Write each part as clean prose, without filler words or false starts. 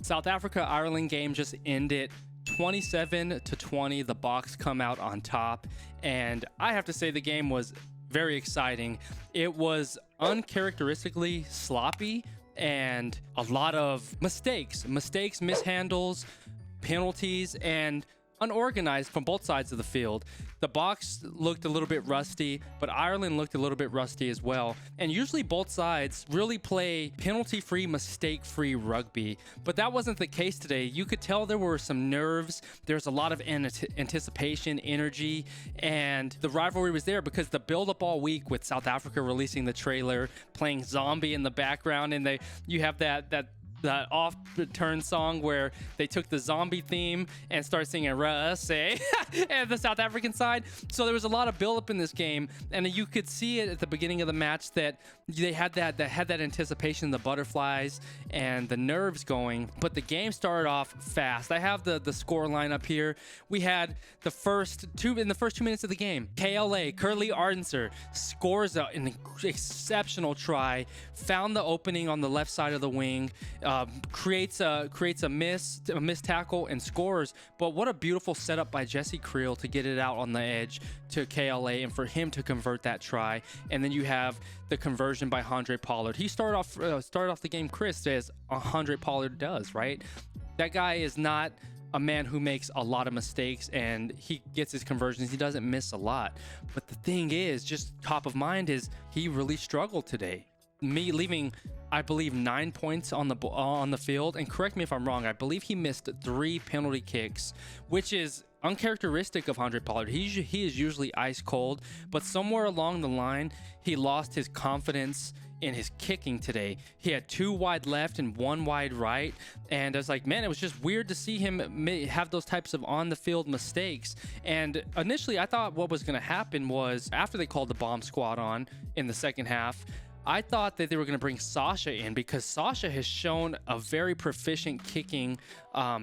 South Africa Ireland game just ended 27-20. The Boks come out on top, and I have to say the game was very exciting. It was uncharacteristically sloppy and a lot of mistakes, mishandles, penalties, and unorganized from both sides of the field. The Boks looked a little bit rusty, but Ireland looked a little bit rusty as well. And usually both sides really play penalty-free, mistake-free rugby, but that wasn't the case today. You could tell there were some nerves. There's a lot of anticipation, energy, and the rivalry was there because the build-up all week with South Africa releasing the trailer, playing Zombie in the background, and you have that off-turn song where they took the Zombie theme and started singing Russey and the South African side. So there was a lot of build-up in this game, and you could see it at the beginning of the match that they had that anticipation, the butterflies and the nerves going. But the game started off fast. I have the score line up here. We had in the first 2 minutes of the game, KLA Curly Ardenser scores an exceptional try, found the opening on the left side of the wing. Creates a miss tackle and scores. But what a beautiful setup by Jesse Qrew to get it out on the edge to KLA and for him to convert that try. And then you have the conversion by Andre Pollard. He started off the game crisp, as Andre Pollard does, right? That guy is not a man who makes a lot of mistakes, and he gets his conversions. He doesn't miss a lot. But the thing is, just top of mind, is he really struggled today. Me leaving, I believe, 9 points on the field, and correct me if I'm wrong, I believe he missed 3 penalty kicks, which is uncharacteristic of Andre Pollard. He is usually ice cold, but somewhere along the line he lost his confidence in his kicking today. He had 2 wide left and 1 wide right, and I was like, man, it was just weird to see him have those types of on the field mistakes. And initially I thought what was going to happen was, after they called the bomb squad on in the second half, I thought that they were going to bring Sasha in, because Sasha has shown a very proficient kicking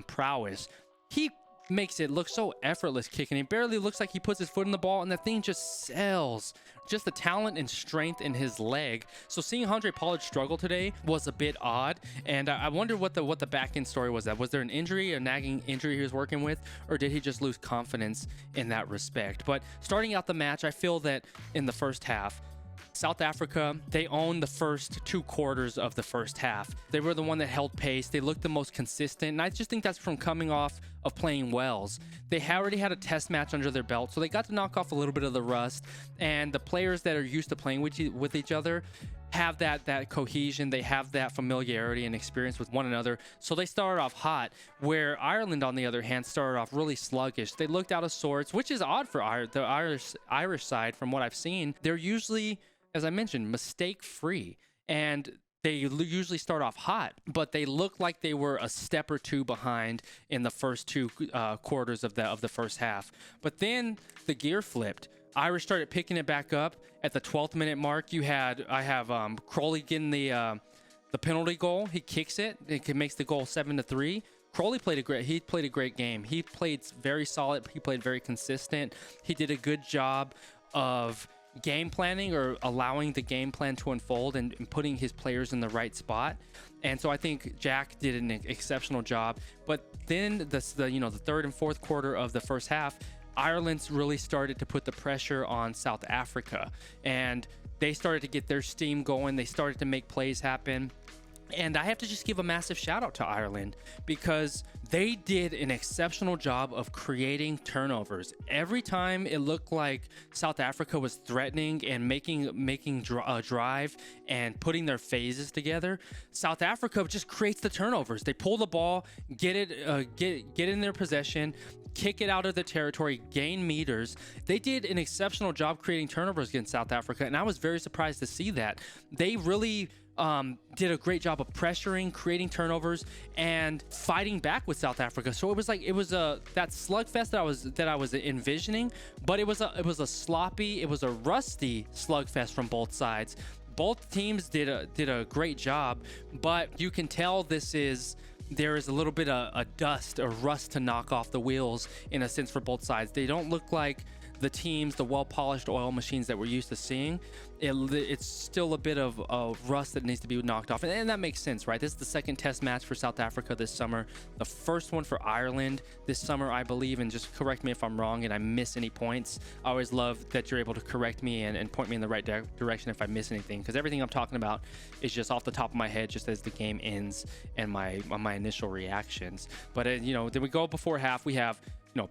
prowess. He makes it look so effortless kicking. It barely looks like he puts his foot in the ball, and the thing just sells. Just the talent and strength in his leg. So seeing Andre Pollard struggle today was a bit odd, and I wonder what the back end story was. That was there an injury, a nagging injury he was working with, or did he just lose confidence in that respect? But starting out the match, I feel that in the first half, South Africa, they owned the first 2 quarters of the first half. They were the one that held pace. They looked the most consistent, and I just think that's from coming off of playing Wales. They already had a test match under their belt, so they got to knock off a little bit of the rust, and the players that are used to playing with each other have that cohesion. They have that familiarity and experience with one another, so they started off hot, where Ireland, on the other hand, started off really sluggish. They looked out of sorts, which is odd for the Irish side. From what I've seen, they're usually, as I mentioned, mistake-free, and they usually start off hot, but they look like they were a step or 2 behind in the first 2 quarters of the first half. But then the gear flipped. Irish started picking it back up at the 12th minute mark. I have Crowley getting the penalty goal. He kicks it. It makes the goal 7-3. Crowley played a great game. He played very solid. He played very consistent. He did a good job of game planning, or allowing the game plan to unfold and putting his players in the right spot. And so I think Jack did an exceptional job. But then the third and fourth quarter of the first half, Ireland's really started to put the pressure on South Africa, and they started to get their steam going. They started to make plays happen. And I have to just give a massive shout out to Ireland, because they did an exceptional job of creating turnovers. Every time it looked like South Africa was threatening and making a drive and putting their phases together, South Africa just creates the turnovers. They pull the ball, get in their possession, kick it out of the territory, gain meters. They did an exceptional job creating turnovers against South Africa, and I was very surprised to see that. They really did a great job of pressuring, creating turnovers, and fighting back with South Africa. So it was that slugfest that I was envisioning, but it was a sloppy, it was a rusty slugfest from both sides. Both teams did a great job, but you can tell there is a little bit of a dust or rust to knock off the wheels, in a sense, for both sides. They don't look like the teams, the well-polished oil machines that we're used to seeing. It's still a bit of rust that needs to be knocked off, and that makes sense, right? This is the second test match for South Africa this summer, the first one for Ireland this summer, I believe. And just correct me if I'm wrong and I miss any points. I always love that you're able to correct me and point me in the right direction if I miss anything, because everything I'm talking about is just off the top of my head, just as the game ends and my initial reactions. But then we go before half. We have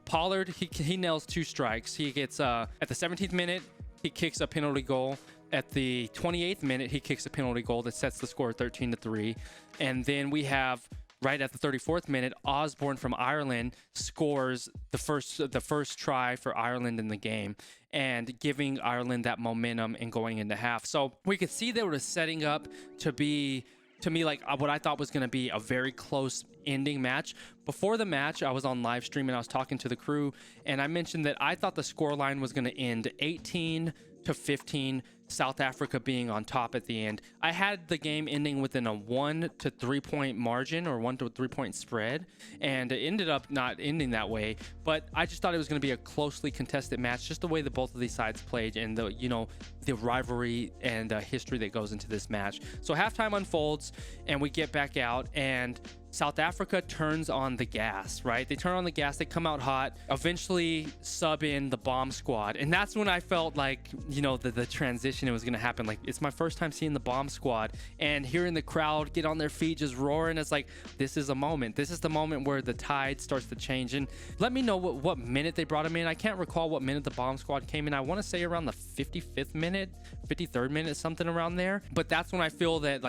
Pollard. He nails 2 strikes. He gets at the 17th minute, he kicks a penalty goal. At the 28th minute, he kicks a penalty goal that sets the score 13-3. And then we have, right at the 34th minute, Osborne from Ireland scores the first try for Ireland in the game, and giving Ireland that momentum and going into half. So we could see they were setting up to be, to me, like what I thought was going to be a very close ending match. Before the match, I was on live stream and I was talking to the crew, and I mentioned that I thought the scoreline was going to end 18-15, South Africa being on top at the end. I had the game ending within a 1 to 3 point margin, or 1 to 3 point spread, and it ended up not ending that way. But I just thought it was going to be a closely contested match, just the way that both of these sides played, and the rivalry and history that goes into this match. So halftime unfolds, and we get back out, and South Africa turns on the gas, right? They turn on the gas, they come out hot, eventually sub in the bomb squad. And that's when I felt like, the transition, it was going to happen. Like, it's my first time seeing the bomb squad and hearing the crowd get on their feet, just roaring. It's like, this is a moment. This is the moment where the tide starts to change. And let me know what minute they brought him in. I can't recall what minute the bomb squad came in. I want to say around the 55th minute, 53rd minute, something around there. But that's when I feel that,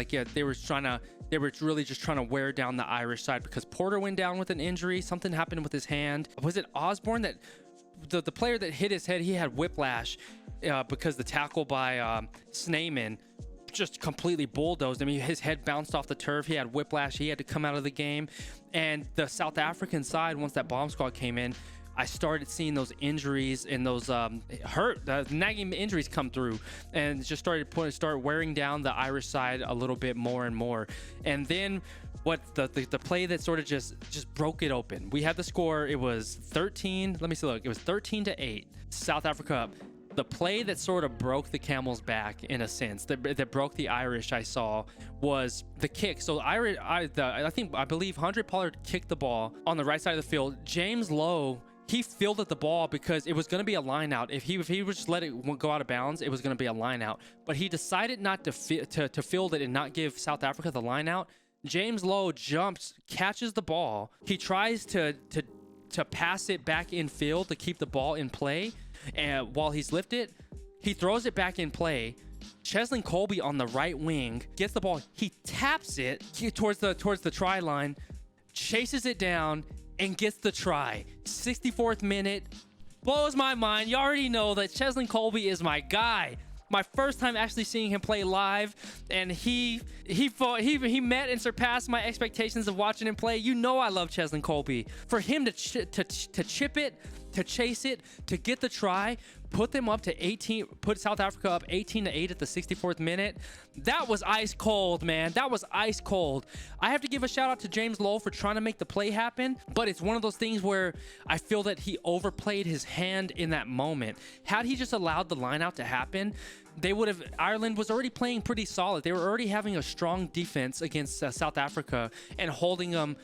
they were really just trying to wear down the Irish side, because Porter went down with an injury. Something happened with his hand. Was it Osborne that the player that hit his head? He had whiplash because the tackle by Snyman just completely bulldozed. I mean, his head bounced off the turf. He had whiplash. He had to come out of the game. And the South African side, once that bomb squad came in, I started seeing those injuries and those nagging injuries come through, and just start wearing down the Irish side a little bit more and more. And then the play that sort of just broke it open. We had the score. It was 13. Let me see. Look, it was 13-8. South Africa up. The play that sort of broke the camel's back, in a sense, that broke the Irish, I saw, was the kick. So I believe Andre Pollard kicked the ball on the right side of the field. James Lowe, he fielded the ball because it was going to be a line out. If he would just let it go out of bounds, it was going to be a line out. But he decided not to field it and not give South Africa the line out. James Lowe jumps, catches the ball. He tries to pass it back in field to keep the ball in play. And while he's lifted, he throws it back in play. Cheslin Colby on the right wing gets the ball. He taps it towards the try line, chases it down, and gets the try. 64th minute. Blows my mind. You already know that Cheslin Colby is my guy. My first time actually seeing him play live, and he met and surpassed my expectations of watching him play. I love Cheslin Colby. For him to chip it, to chase it, to get the try, put South Africa up 18-8 at the 64th minute. That was ice cold, man. That was ice cold. I have to give a shout out to James Lowe for trying to make the play happen, but it's one of those things where I feel that he overplayed his hand in that moment. Had he just allowed the line out to happen, Ireland was already playing pretty solid. They were already having a strong defense against South Africa and holding them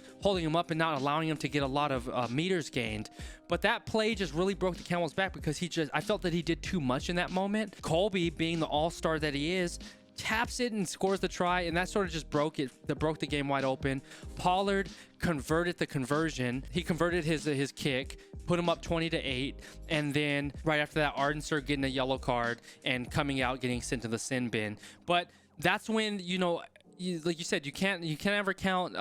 up and not allowing them to get a lot of meters gained. But that play just really broke the camel's back, because I felt that he did too much in that moment. Colby, being the all-star that he is, taps it and scores the try, and that sort of just broke the game wide open. Pollard converted the conversion. He converted his kick, put him up 20-8, and then right after that, Ardenser getting a yellow card and coming out, getting sent to the sin bin. But that's when, like you said, you can't ever count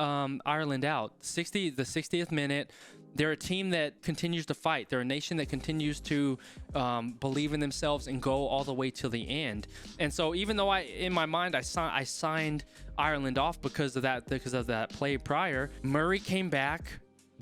Ireland out. The 60th minute. They're a team that continues to fight. They're a nation that continues to believe in themselves and go all the way till the end. And so, even though in my mind I signed Ireland off because of that play prior, Murray came back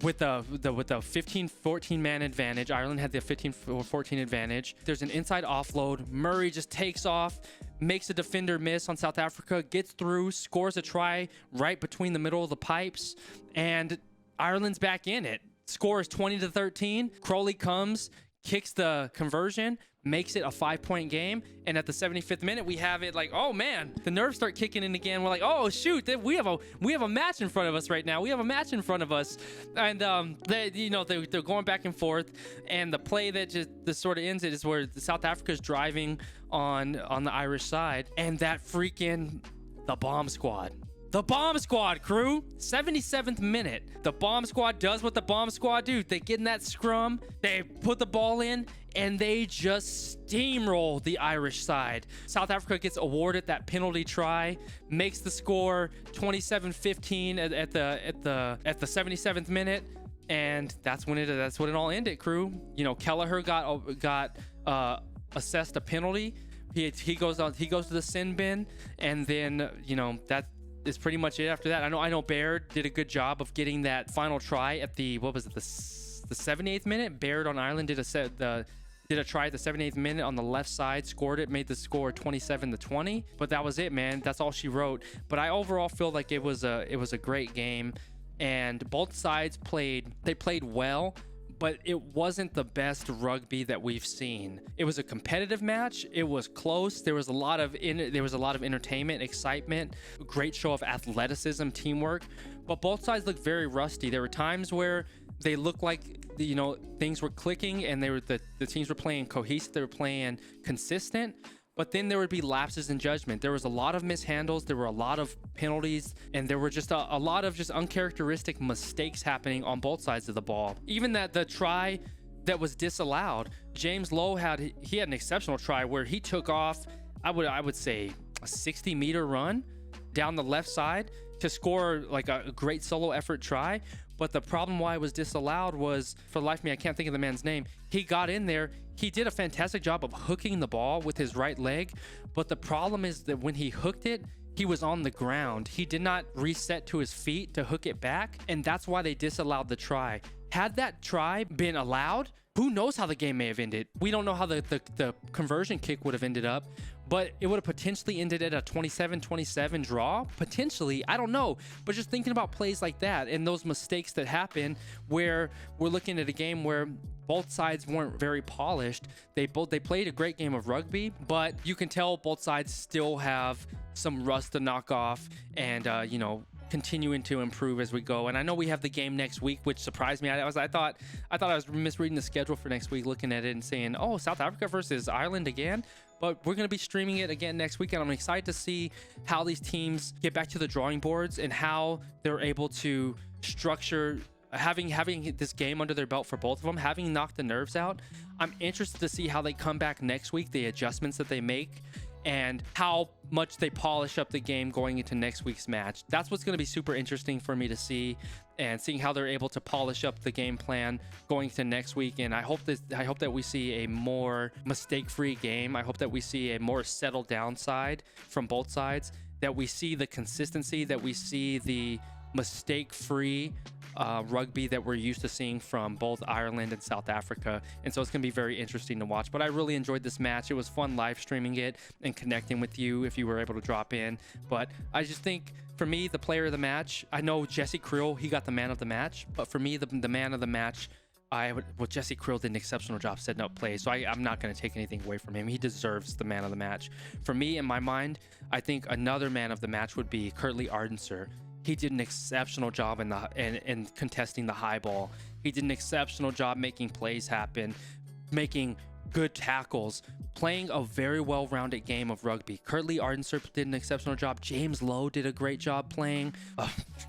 with a 15-14 man advantage. Ireland had the 15-14 advantage. There's an inside offload. Murray just takes off, makes a defender miss on South Africa, gets through, scores a try right between the middle of the pipes, and Ireland's back in it. Score is 20-13. Crowley comes, kicks the conversion, makes it a 5-point game. And at the 75th minute, we have it like, oh man, the nerves start kicking in again. We're like, oh shoot, we have a match in front of us right now. We have a match in front of us. And they're going back and forth. And the play that sort of ends it is where South Africa's driving on the Irish side, and that freaking the bomb squad. The bomb squad, Qrew. 77th minute. The bomb squad does what the bomb squad do. They get in that scrum, they put the ball in, and they just steamroll the Irish side. South Africa gets awarded that penalty try, makes the score 27-15 at the 77th minute, and that's when it all ended, Qrew. You know, Kelleher got assessed a penalty. He goes to the sin bin, and then that is pretty much it after that. I know Baird did a good job of getting that final try at the 78th minute. Baird on Ireland did a try at the 78th minute on the left side, scored it, made the score 27-20. But that was it, man. That's all she wrote. But I overall feel like it was a great game, and both sides played well, but it wasn't the best rugby that we've seen. It was a competitive match. It was close. There was a lot of entertainment, excitement, great show of athleticism, teamwork, but both sides looked very rusty. There were times where they looked like things were clicking, and the teams were playing cohesive. They were playing consistent. But then there would be lapses in judgment. There was a lot of mishandles. There were a lot of penalties, and there were just a lot of just uncharacteristic mistakes happening on both sides of the ball. Even the try that was disallowed, James Lowe had an exceptional try where he took off, I would say, a 60-meter run down the left side to score like a great solo effort try. But the problem why it was disallowed was, for the life of me, I can't think of the man's name. He got in there. He did a fantastic job of hooking the ball with his right leg. But the problem is that when he hooked it, he was on the ground. He did not reset to his feet to hook it back. And that's why they disallowed the try. Had that try been allowed, who knows how the game may have ended. We don't know how the conversion kick would have ended up, but it would have potentially ended at a 27-27 draw. Potentially, I don't know. But just thinking about plays like that and those mistakes that happen, where we're looking at a game where both sides weren't very polished. They played a great game of rugby, but you can tell both sides still have some rust to knock off, and continuing to improve as we go. And I know we have the game next week, which surprised me. I thought I was misreading the schedule for next week, looking at it and saying, oh, South Africa versus Ireland again. But we're going to be streaming it again next week, and I'm excited to see how these teams get back to the drawing boards and how they're able to structure having this game under their belt for both of them, having knocked the nerves out. I'm interested to see how they come back next week, the adjustments that they make, and how much they polish up the game going into next week's match. That's what's going to be super interesting for me to see, and seeing how they're able to polish up the game plan going to next week. And I hope that we see a more mistake-free game. I hope that we see a more settled down side from both sides, that we see the consistency, that we see the mistake-free rugby that we're used to seeing from both Ireland and South Africa. And so it's going to be very interesting to watch. But I really enjoyed this match. It was fun live streaming it and connecting with you if you were able to drop in. But I just think, for me, the player of the match, I know Jesse Qrew, he got the man of the match. But for me, the man of the match, Jesse Qrew did an exceptional job setting up plays, so I'm not going to take anything away from him. He deserves the man of the match. For me, in my mind, I think another man of the match would be Kurtley Ardenser. He did an exceptional job in contesting the high ball. He did an exceptional job making plays happen, making good tackles, playing a very well-rounded game of rugby. Kurtley Ardenser did an exceptional job. James Lowe did a great job playing.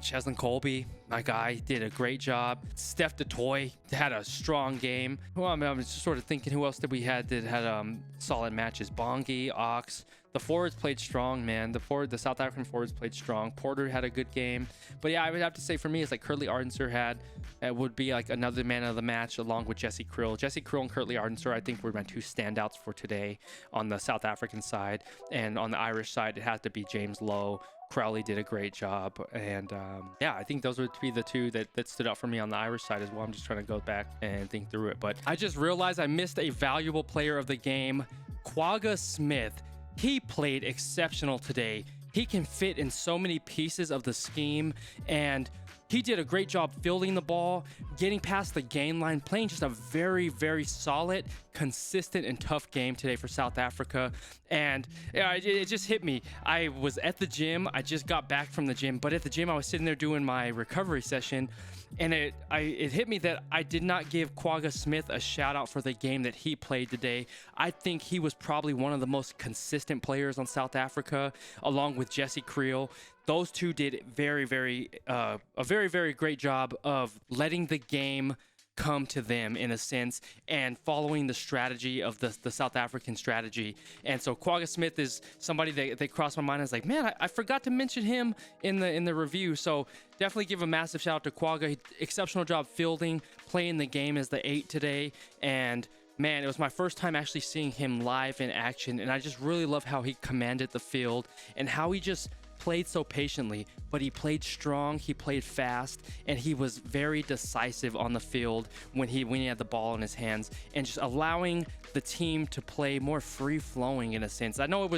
Cheslin Colby, my guy, did a great job. Steph DeToy had a strong game. Well, I'm just sort of thinking, who else did we had that had solid matches? Bongi, Ox. The forwards played strong, man. The South African forwards played strong. Porter had a good game. But yeah, I would have to say for me, it's like Kurtley Ardenser would be like another man of the match along with Jesse Qrew. Jesse Qrew and Kurtley Ardenser, I think, were my two standouts for today on the South African side. And on the Irish side, it has to be James Lowe. Crowley did a great job. And yeah, I think those would be the two that stood out for me on the Irish side as well. I'm just trying to go back and think through it. But I just realized I missed a valuable player of the game, Kwagga Smith. He played exceptional today. He can fit in so many pieces of the scheme, and he did a great job fielding the ball, getting past the gain line, playing just a very, very solid, consistent, and tough game today for South Africa. And it just hit me. I was at the gym. I just got back from the gym, but at the gym, I was sitting there doing my recovery session, and it hit me that I did not give Quagga Smith a shout out for the game that he played today. I think he was probably one of the most consistent players on South Africa, along with Jesse Qrew. Those two did a very, very great job of letting the game come to them in a sense and following the strategy of the South African strategy. And so Quagga Smith is somebody that crossed my mind. I was like, man, I forgot to mention him in the review. So definitely give a massive shout out to Quagga. Exceptional job fielding, playing the game as the 8 today. And man, it was my first time actually seeing him live in action. And I just really love how he commanded the field and how he just played so patiently, but he played strong, he played fast, and he was very decisive on the field when he had the ball in his hands, and just allowing the team to play more free-flowing in a sense. I know it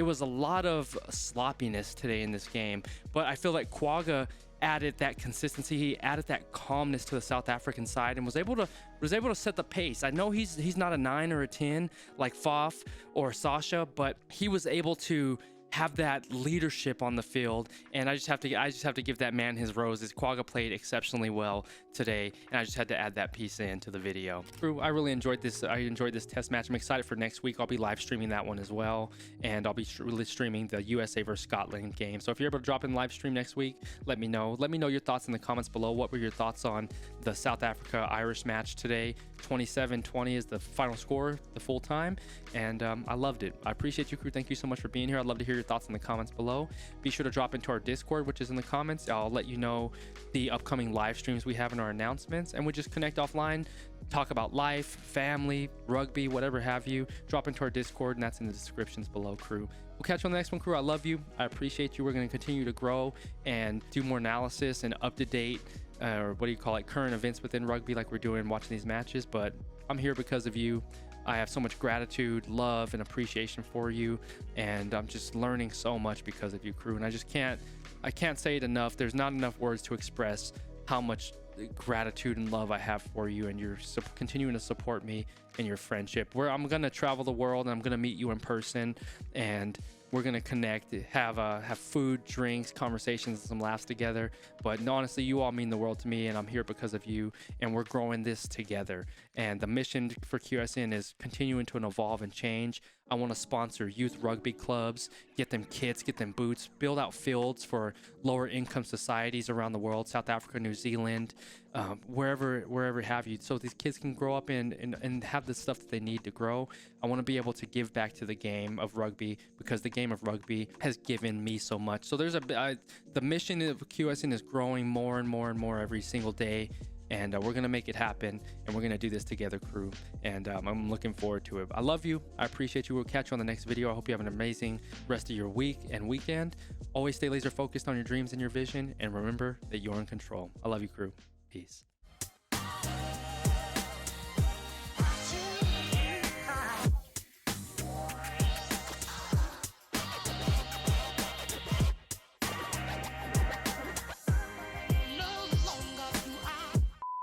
was a lot of sloppiness today in this game, but I feel like Quagga added that consistency, he added that calmness to the South African side, and was able to set the pace. I know he's not a 9 or a 10 like Faf or Sasha, but he was able to have that leadership on the field, and I just have to give that man his roses. Quagga played exceptionally well today, and I just had to add that piece into the video. Qrew, I really enjoyed this. I enjoyed this test match. I'm excited for next week. I'll be live streaming that one as well, and I'll be streaming the USA versus Scotland game. So if you're able to drop in live stream next week, let me know. Let me know your thoughts in the comments below. What were your thoughts on the South Africa-Irish match today? 27-20 is the final score, the full time, and I loved it. I appreciate you, Qrew. Thank you so much for being here. I'd love to hear your thoughts in the comments below. Be sure to drop into our Discord, which is in the comments. I'll let you know the upcoming live streams we have in our announcements, and we just connect offline, talk about life, family, rugby, whatever have you. Drop into our Discord, and that's in the descriptions below, Qrew. We'll catch you on the next one, Qrew. I love you. I appreciate you. We're going to continue to grow and do more analysis and up-to-date or what do you call it, current events within rugby like we're doing watching these matches. But I'm here because of you. I have so much gratitude, love, and appreciation for you, and I'm just learning so much because of you, Qrew. And I can't say it enough. There's not enough words to express how much gratitude and love I have for you, and you're continuing to support me in your friendship. Where I'm gonna travel the world, and I'm gonna meet you in person, and we're gonna connect, have food, drinks, conversations, and some laughs together. But honestly, you all mean the world to me, and I'm here because of you, and we're growing this together. And the mission for QSN is continuing to evolve and change. I want to sponsor youth rugby clubs, get them kits, get them boots, build out fields for lower income societies around the world, South Africa, New Zealand, wherever have you, so these kids can grow up and have the stuff that they need to grow. I want to be able to give back to the game of rugby because the game of rugby has given me so much. So there's the mission of QSN is growing more and more and more every single day. And we're going to make it happen, and we're going to do this together, Qrew. And I'm looking forward to it. I love you. I appreciate you. We'll catch you on the next video. I hope you have an amazing rest of your week and weekend. Always stay laser focused on your dreams and your vision, and remember that you're in control. I love you, Qrew. Peace.